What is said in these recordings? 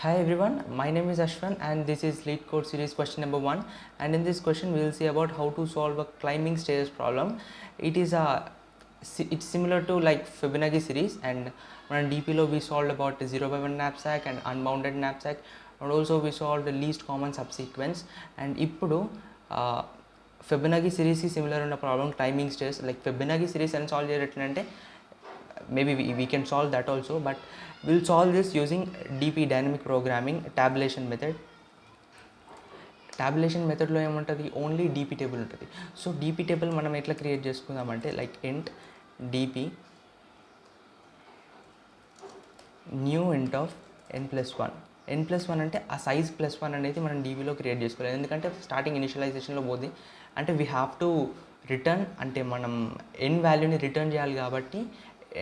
Hi everyone, my name is Ashwan and this is Lead Code series question number 1, and in this question we will see about how to solve a climbing stairs problem. It's similar to like Fibonacci series, and on DP lo we solved about 0 by 1 knapsack and unbounded knapsack, and also we solved the least common subsequence. And ఇప్పుడు Fibonacci series కి similar ఉన్న problem climbing stairs. Like Fibonacci series అని solve చేయట్లంటే maybe we can solve that also, but we'll solve this using DP dynamic programming tabulation method. టాబులేషన్ మెథడ్లో ఏముంటుంది, only DP table ఉంటుంది. So DP table మనం ఎట్లా create చేసుకుందామంటే like ఇంట్ DP new ఇంట్ of n+1. n+1 అంటే ఆ సైజ్ +1 అనేది మనం డీబీలో క్రియేట్ చేసుకోవాలి. ఎందుకంటే స్టార్టింగ్ ఇనిషియలైజేషన్లో పోద్ది, అంటే వీ హ్యావ్ టు రిటర్న్, అంటే మనం n వాల్యూని రిటర్న్ చేయాలి కాబట్టి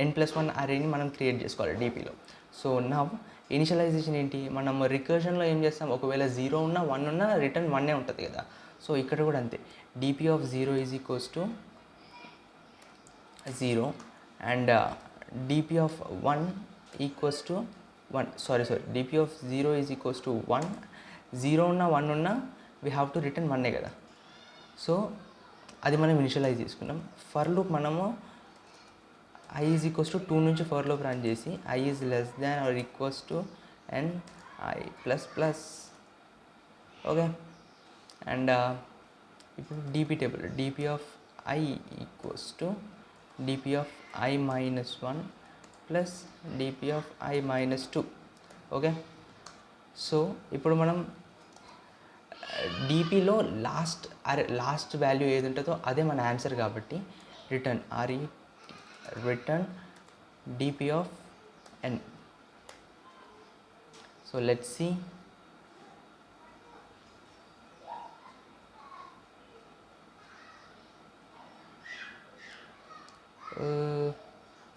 n+1 అరేని మనం క్రియేట్ చేసుకోవాలి డీపీలో. సో నా ఇనిషియలైజేషన్ ఏంటి, మనం రికర్షన్లో ఏం చేస్తాం, ఒకవేళ 0 ఉన్నా 1 ఉన్నా రిటర్న్ 1 ఉంటుంది కదా. సో ఇక్కడ కూడా అంతే, DP of 0 is equals to 0 and DP of 1 equals to 1, sorry DP of 0 is equals to 1. 0 ఉన్నా 1 ఉన్నా వీ హ్యావ్ టు రిటర్న్ 1 కదా. సో అది మనం ఇనిషియలైజ్ చేసుకున్నాం. ఫర్ లూప్ మనము i ఈజ్ ఈక్వల్స్ టు 2 నుంచి ఫర్ లూప్ రన్ చేసి i is less than or equals to n i plus plus. Okay, and ఇప్పుడు DP table DP of i equals to DP of i minus 1 plus DP of i minus 2. Okay, so ఇప్పుడు మనం డీపీలో last value ఏది ఉంటుందో అదే మన answer కాబట్టి return return dp of n. So let's see.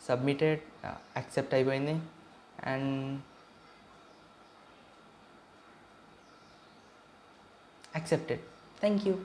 Submitted, accept అయిపోయింది, and accepted. Thank you.